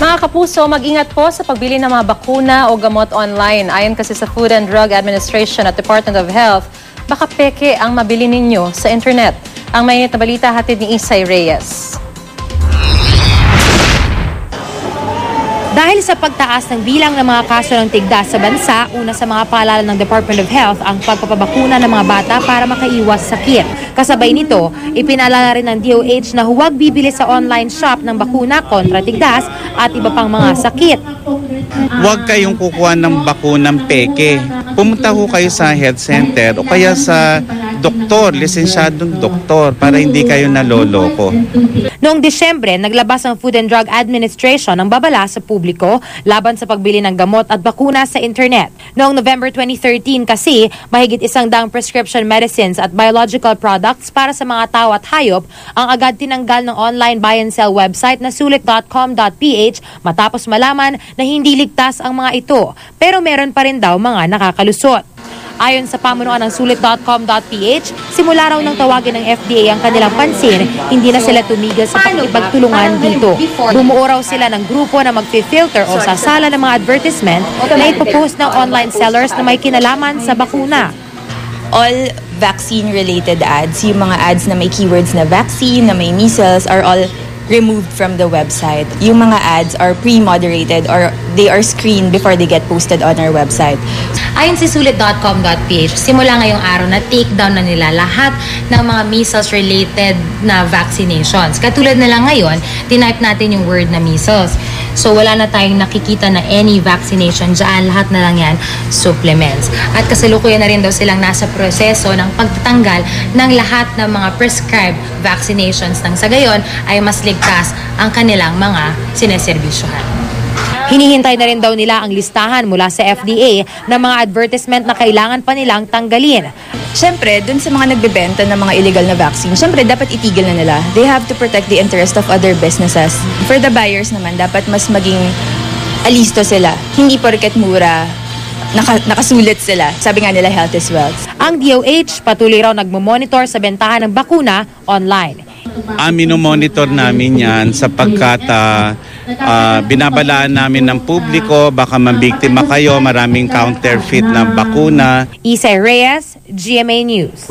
Mga kapuso, mag-ingat po sa pagbili ng mga bakuna o gamot online. Ayon kasi sa Food and Drug Administration at Department of Health, baka peke ang mabili ninyo sa internet. Ang mainit na balita hatid ni Isay Reyes. Dahil sa pagtaas ng bilang ng mga kaso ng tigdas sa bansa, una sa mga paalala ng Department of Health ang pagpapabakuna ng mga bata para makaiwas sakit. Kasabay nito, ipinaalala rin ng DOH na huwag bibili sa online shop ng bakuna kontra tigdas at iba pang mga sakit. Huwag kayong kukuha ng bakunang peke. Pumunta ho kayo sa health center o kaya sa doktor, lisensyadong doktor para hindi kayo naloloko. Noong Disyembre, naglabas ang Food and Drug Administration ng babala sa publiko laban sa pagbili ng gamot at bakuna sa internet. Noong November 2013 kasi, mahigit 100 prescription medicines at biological products para sa mga tao at hayop ang agad tinanggal ng online buy and sell website na sulit.com.ph matapos malaman na hindi ligtas ang mga ito. Pero meron pa rin daw mga nakakalusot. Ayon sa pamunuan ng sulit.com.ph, simula raw ng tawagin ng FDA ang kanilang pansin, hindi na sila tumigil sa pakikipagtulungan dito. Bumuo raw sila ng grupo na magfi-filter o sasala ng mga advertisement na ipopost ng online sellers na may kinalaman sa bakuna. All vaccine-related ads, yung mga ads na may keywords na vaccine, na may measles, are all removed from the website. Yung mga ads are pre-moderated or they are screened before they get posted on our website. Ayon sa sulit.com.ph, simula ngayong araw na take down na nila lahat ng mga measles-related na vaccinations. Katulad na lang ngayon, tinype natin yung word na measles. So wala na tayong nakikita na any vaccination dyan, lahat na lang yan supplements. At kasalukuyan na rin daw silang nasa proseso ng pagtatanggal ng lahat ng mga prescribed vaccinations nang sa gayon ay mas ligtas ang kanilang mga sineserbisyohan. Hinihintay na rin daw nila ang listahan mula sa FDA ng mga advertisement na kailangan pa nilang tanggalin. Siyempre, dun sa mga nagbebenta ng mga illegal na vaccine, siyempre dapat itigil na nila. They have to protect the interest of other businesses. For the buyers naman, dapat mas maging alisto sila. Hindi porket mura, nakasulit sila. Sabi nga nila, health is wealth. Ang DOH patuloy raw nagmomonitor sa bentahan ng bakuna online. Minomonitor namin yan sapagkat binabalaan namin ng publiko, baka mabiktima kayo, maraming counterfeit na bakuna. Isay Reyes, GMA News.